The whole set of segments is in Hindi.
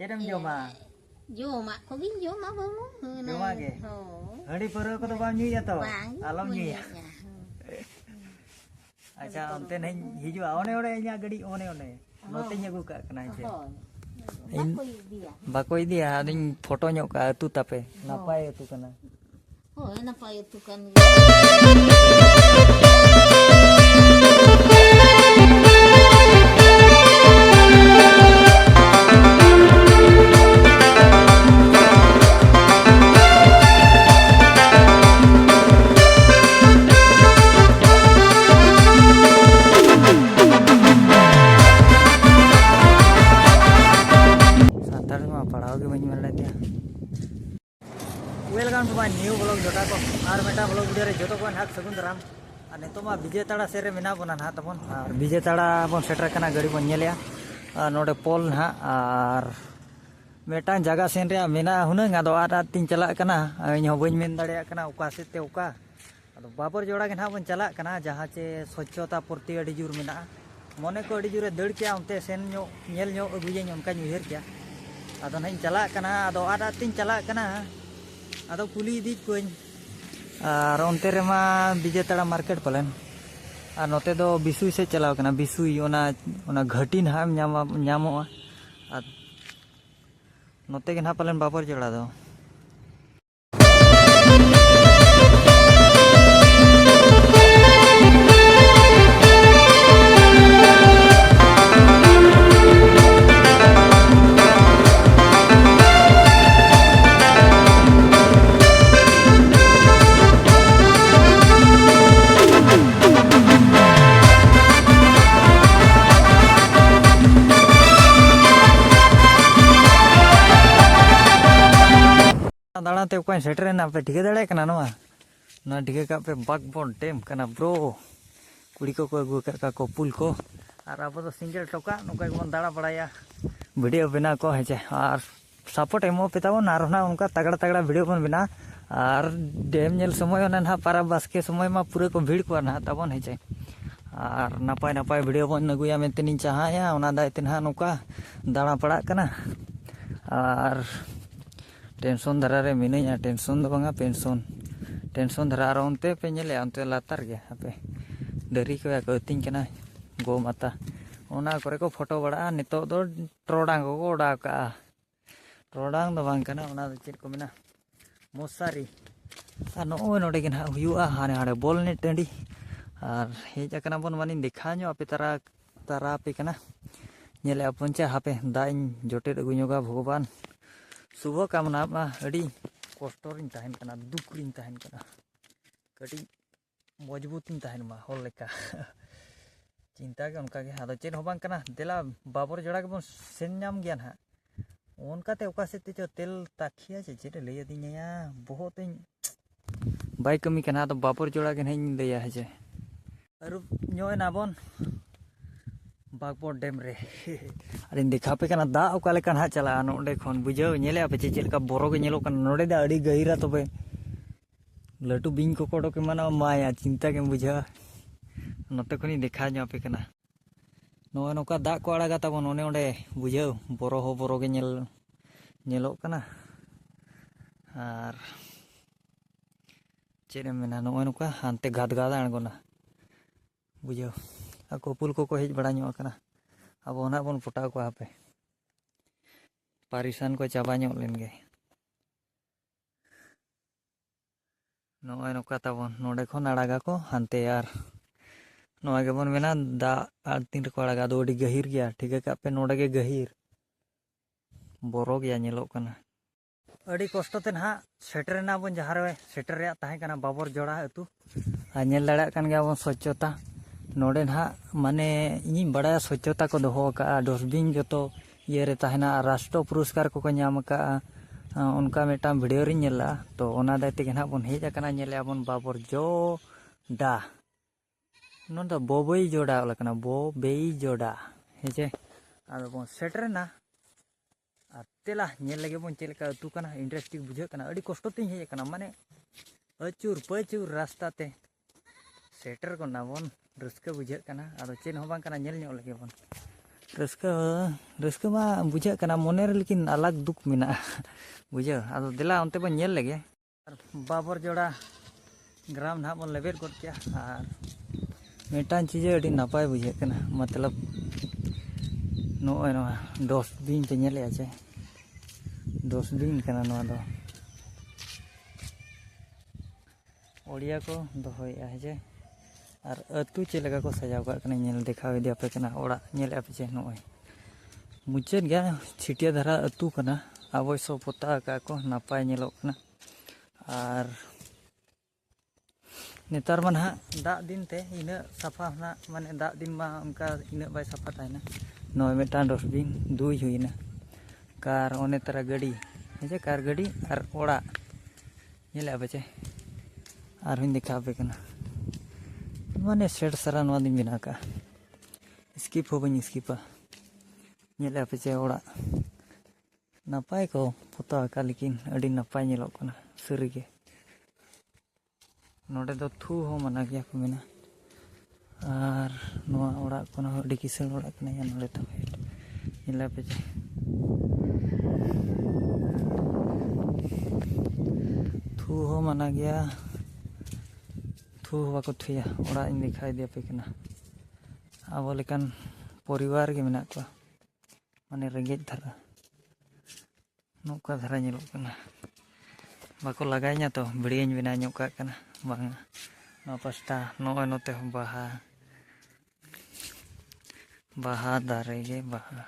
Cedem joma. Joma ko gin joma baru. Joma ke. Hari pura ko to bang nyu ya to. Alam nyu ya. Acha onte nahi hijua one nya gadi one. Note nya gu ka kana je. Bako dia ading foto nyok ka tu tape. Napai tu kana. Oh, napai tu kan. Welcome to my new vlog jota ko ar meta vlog video re joto ko hak sagun daram ane to ma Vijetara sere mena bona ha tabon ar Vijetara bon setter kana gari bon nyelya node pol ha ar metang jaga sen re mena huna ngado ara tin chalak kana ᱤᱧ ᱦᱚᱸ ᱵᱟᱹᱧ ᱢᱮᱱ ᱫᱟᱲᱮᱭᱟᱜ ᱠᱟᱱᱟ ᱚᱠᱟ ᱥᱮᱫ ᱛᱮ ᱚᱠᱟ ᱟᱫᱚ ᱵᱟᱵᱚᱨ ᱡᱚᱲᱟ ᱜᱮ ᱱᱟᱦᱟᱜ ᱵᱚᱱ ᱪᱟᱞᱟᱜ ᱠᱟᱱᱟ ᱡᱟᱦᱟᱸ ᱪᱮ ᱥᱚᱪᱪᱷᱚᱛᱟ ᱯᱨᱚᱛᱤ ᱟᱹᱰᱤ ᱡᱳᱨ ᱢᱮᱱᱟᱜᱼᱟ ᱢᱚᱱᱮ ᱠᱚ ᱟᱹᱰᱤ ᱡᱳᱨᱮ ᱫᱟᱹᱲ ᱠᱮᱜᱼᱟ ᱚᱱᱛᱮ ᱥᱮᱱ ᱧᱚᱜ ᱧᱮᱞ ᱧᱚᱜ ᱟᱹᱜᱩᱭᱟᱹᱧ ᱚᱱᱠᱟᱧ ᱩᱭᱦᱟᱹᱨ ᱠᱮᱜᱼᱟ ᱟᱫᱚ ᱱᱟᱦᱟᱜ ᱤᱧ ᱪᱟᱞᱟᱜ ᱠᱟᱱᱟ ᱟᱫᱚ ᱟᱫ ᱛᱤᱧ ᱪᱟᱞᱟᱜ ᱠᱟᱱᱟ ᱟᱫᱚ ᱠᱩᱞᱤ ᱤᱫᱤ ᱠᱚᱧ और उनते रेमा विजेताड़ा मार्केट पलन और नोते दो बिसुई से चलाव कना बिसुई ओना घटी ना नामोआ और नोते के ना पलन बाबर जोड़ा दो दाड़ाते कोई सेटर ना पे ठिके दाड़े कना नोआ ना ठिके का पे बागबोन टेम कना ब्रो कुड़ी को अगू का को पुल को और अब तो सिंगल टोका नोका बन दाड़ा बड़ाया वीडियो बना को है और सपोर्ट एमो पे ताबो ना रना उनका तगड़ा तगड़ा वीडियो बन बना और डेम नेल समय ना ना पारा बास्के समय मा पूरे को भीड़ को ना ताबन है और नापाय नापाय वीडियो बन नगुया मेनते नि चाहाया ओना दायते ना नोका दाड़ा पड़ा कना और टेंशन धरा रे मिनाया टेंशन दो बांगा टेंशन धरा और उनते पे नेले उनते लातार गे पे दरी को अतिंग कना गो माता ओना करे को फोटो बड़ा नितो दो टोडांग को ओडा का टोडांग दो बांग कना ओना चेक को मेना मोसारी आ नो नोडे के ना हुआ हाने हाने बॉल ने टंडी और हे जकना बन मानी देखा नो पे तारा पे कना नेले अपन चा हापे दाइन जोटे गुኞगा भगवान शुभ कामना मा अड़ी कष्टरिन तहन कना दुखरिन तहन कना कटी मजबूतिन तहन मा होल लेका चिंता के उनका के आदो चेन होबां कना देला बाबर जोड़ा के बन सेन नाम गया ना उनका ते ओका सेते चो तेल ताखिया जे चेरे लैया दिनिया बहुत बाई कमी कना तो बाबर जोड़ा के नहीं लैया है जे अरु न्योय ना बन बागबोर डेम रे अरे देखा पे कना दा ओका लेका ना चला नोडे खन बुझाव नेले पे चेलका बोरो के नेलो कना नोडे दा अड़ी गहिरा तबे लटू बिंग को कोडो के माना माया चिंता के बुझा नोते खनी देखा ᱧᱚ पे कना नो नोका दा को आड़ागा ताबन ओने ओंडे बुझाव बोरो हो बोरो के नेलो कना आर चेरे मेना no Nokha हानते गादगादा अणगोना बुझाव ako pul ko hej bada nyok kana abo na bon photo ko ape parisan ko chaba nyok len ge noy no kata bon node khon araga ko hante yar noy ge bon mena da ar tin ko araga do odi gahir gya ठीक है का पे नोडे ge gahir boro gya nyelok kana adi kosto te na setter na bon jahar we setter ya tahe kana babor joda atu anyel dada kan gya bon स्वच्छता नोडे ना माने इन बड़ा स्वच्छता को दोहो का डस्टबिन जो तो ये रे ताहेना राष्ट्र पुरस्कार को नाम का उनका मेटा वीडियो री नेला तो ओना दायते के ना बन हेज कना नेले बन बाबर जो डा नो तो बोबई जोड़ा लकना बोबई जोड़ा हेजे आदो बन सेटर ना तेला नेल लगे बन चेलका अतु कना इंटरेस्टिंग बुझे कना अडी कष्ट तिन हेज कना माने अचूर पचूर रास्ता ते सेटर को ना बन रस्का बुझे कना आदो चेन हो बांग कना नेल ᱧᱚᱜ लगे बन रस्का मा बुझा कना मोने रे लेकिन अलग दुख मेना बुझा आदो दिला उनते बन नेल लगे बाबर जोड़ा ग्राम ना बन लेबेर कर क्या और मेटान चीज़ अड़ी नपाय बुझे कना मतलब नोय नो डस्टबिन पे नेले आछे डस्टबिन कना नो दो ओडिया को दोहय आजे और अतु चेलगा को सजाव का कना नेल देखाव दिया पे कना ओड़ा नेले पे चे नोय मुचेद गया छिटिया धारा अतु कना अवश्य पोता का को नपाय नेलो कना और नेतार मन हा दा दिन ते इना सफा ना माने दा दिन मा उनका इना बाय सफा ताइना नोय मेटा डस्टबिन दुई हुइना कार ओने तरा गाड़ी हे कार गाड़ी और ओड़ा नेले बचे और हिंदी दिखावे कना माने सेट सरा नवा दिन बिना का स्किप हो बनी स्किपा नेले बचे ओड़ा नपाय को पोता का लेकिन अड़ी नपाय नेलो कना सरीगे नोडे दो थू हो मना गया को मेना और नोआ ओड़ा कोना अड़ी किसान ओड़ा कना या नोडे तो नेले बचे थू हो मना गया थू बाको थुया ओड़ा इन दिखाई दिया पे कना अब लेकिन परिवार के मेना को माने रेंगेज धारा नौका धारा नेलो कना बाको लगाइnya तो भिडियोñ बिना ñoka कना bang no pasta no note baha dare ge baha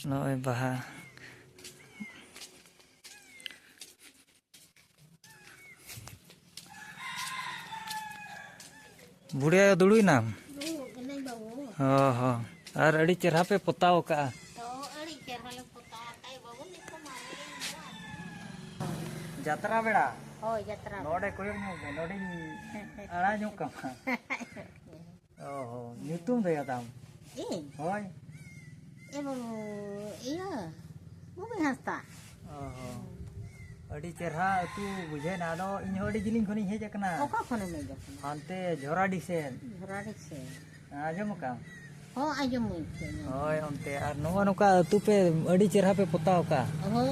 no baha बुढ़िया दुड़ुई नाम हो और अड़ी चेहरा पे पोताव का जात्रा बेड़ा हो यात्रा नोडे कोई नोडे आड़ा ᱧᱚᱜ कमा ओहो ᱧᱩᱛᱩᱢ ᱫᱚ ᱭᱟᱫᱟᱢ होय iya bukan hasta ओहो अड़ी चेहरा तू बुझे ना दो इन अड़ी जिलिंग खनि हेज कना oka khone me jakna हानते झोराडी से झोराडी से आजम का हो आजम मुई होय ओनते और नोवा नोका तू पे अड़ी चेहरा पे पोताव का हो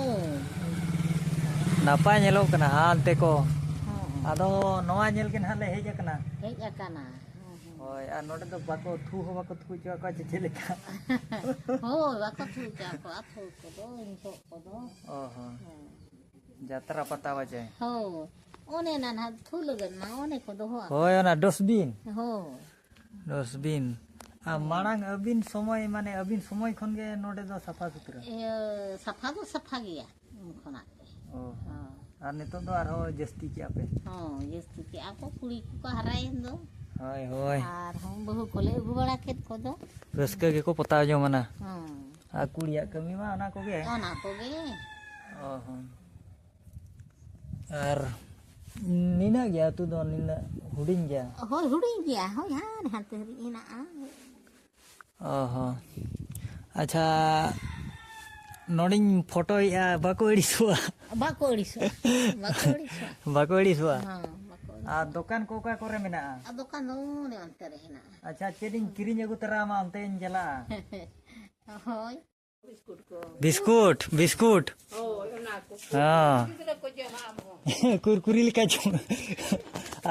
नापाय नेलो कना हानते को आदो नोवा नेल के हाले हेज कना होय आ नोडे तो बाको थू हो बाको थू चा का चेलेका हो बाको थू चा को आथो को दो इनसो को दो ओहो जात्रा पता वजे हो ओने ना थू लगन ना ओने को दो होय ना डस्टबिन हो डस्टबिन आ मांग अबिन समय माने अबिन समय खन गे नोडे दो सफा सुथरा सफा तो सफा गया खना ओ और नितो दो आरो जस्ती के आपे हां जस्ती के आपको कुड़ी को हरायन दो होय होय और हम बहु कोले गुबड़ा खेत को दो रस्का के को पता जो मना हां आ कुड़िया कमी मा ना को गे ओहो और नीना गया तू दो नीना हुडिंग गया होय हुडिंग गया हो यार हाथ इना ओहो अच्छा नोडिंग फोटो या बाकोड़ी सुआ बाकोड़ी सुआ हां आ दुकान को का करे मेना आ दुकान नो ने अंतर हेना अच्छा चेडिंग किरिंग अगु तरा मा अंते जला होय बिस्कुट बिस्कुट हो ना को हां कुरकुरी लिका जो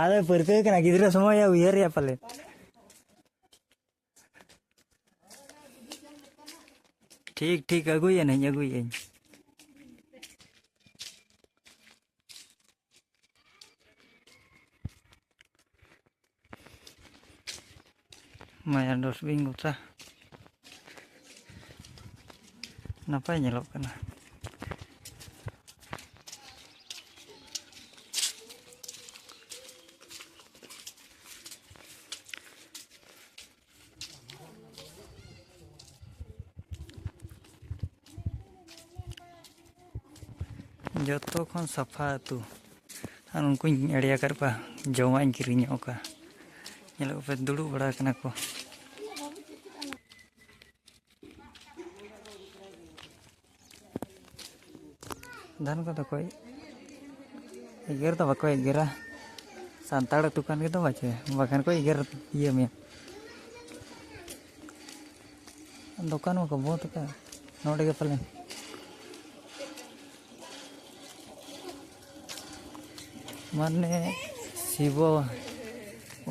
आले परते कना गिदरा समय या उयर या पले ठीक ठीक अगुई नहीं अगुई माया डस्टबिन गोटा नापाय नेलोग कना जोतो खन सफा तू और उनको एड़िया कर पा जमा किरिंग का नेलो पे दुड़ू बड़ा कना को धान को तो कोई एगर तो बाको एगेरा सांताड़ दुकान के तो बचे बखान को एगर ये में दुकान में बहुत का नोटे के पले माने शिवो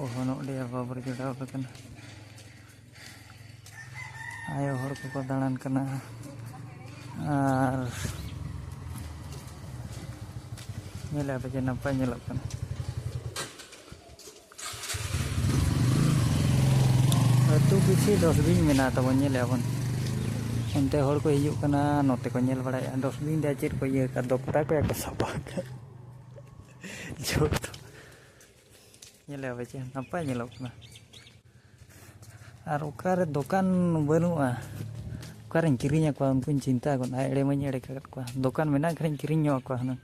ओह नोटे बाबर जोड़ा बकन आयो हर को दाड़ान कना और nyala apa je nampak nyelok kan tu kisi dosbin mena tabon nyele abon onte hor ko hijuk kana note ko nyel badaya dosbin dia cir ko ye ka dokta ko ka sabak jot nyele apa je nampak nyelok kana ar ukar dokan banua ukarin kirinya ko pun cinta ko ade menyere ka ko dokan mena karin kirinyo ko hana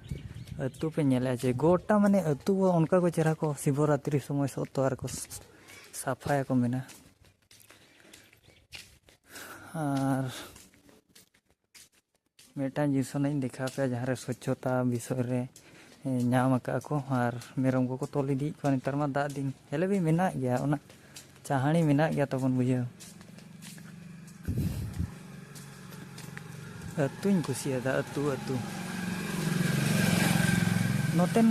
अतु पे नेले जे गोटा माने अतु उनका को चेहरा को शिवरात्रि समय सत्तर को साफाया को मेना और मेटा जिसो नहीं देखा पे जहाँ रे स्वच्छता विषय रे नाम का को और मेरम को तोल दी को नितर मा दा दिन हेले भी मेना गया ओना चाहनी मेना गया तबन बुझे अतुन कुसिया दा अतु अतु नोटेन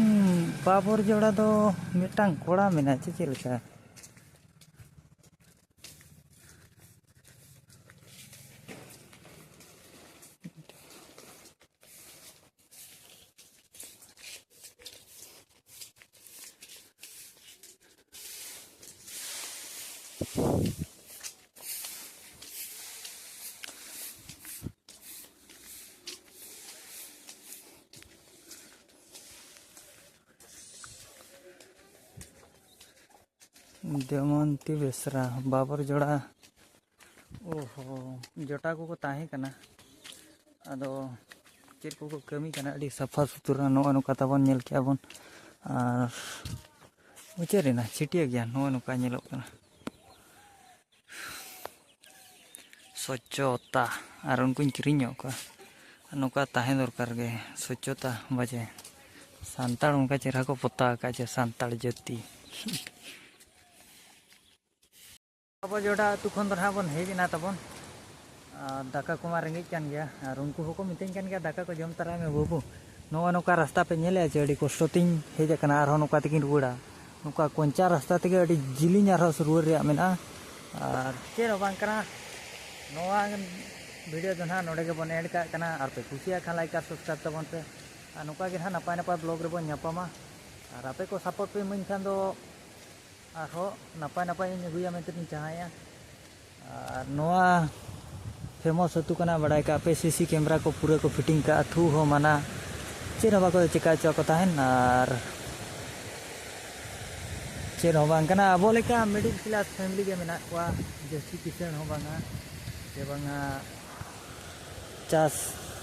बाबर जोड़ा दो मिटांग कोड़ा मेना चे लेका देवमंती बेसरा बाबर जोड़ा ओहो जोटा को ताहे कना अदो चेर को कमी कना अड़ी सफा सुतरा नो अनुका तबन नेल के अबन और उचेरेना छिटिया गया नो अनुका नेलो कना स्वच्छता और उनको किरिño को अनुका ताहे दरकार गे स्वच्छता बजे सांताड़ उनका चेहरा को पता का जे सांताड़ जति अब जोड़ा तुखन दरहा बन हेजना तबन दाका को मा रेंगे कान गया और उनको होको मितेन कान गया दाका को जम तरा में बाबू नो नोका रास्ता पे नेले जे अडी कष्टतिन हेज कना आरो नोका तकिन रुड़ा नोका कोंचा रास्ता तके अडी जिलिन आरो रुर रे मेना और चेर बांग कना नोआ वीडियो दना नोडे के बन ऐड का कना और पे खुशिया खान लाइक और सब्सक्राइब तबन पे नोका के नपाय नपाय ब्लॉग रे बन न्यापामा और आपे को सपोर्ट पे मन खान दो आरो नपाय नपाय गुया में तीन चाहया और नोआ फेमस अतु कना बड़ाई का पे सीसी कैमरा को पूरे को फिटिंग का थू हो माना चेर हवा को चिका चको ताहन और चेर हवा कना अब लेका मिडिल क्लास फैमिली के मेना को जैसी किसान हो बांगा जे बांगा चास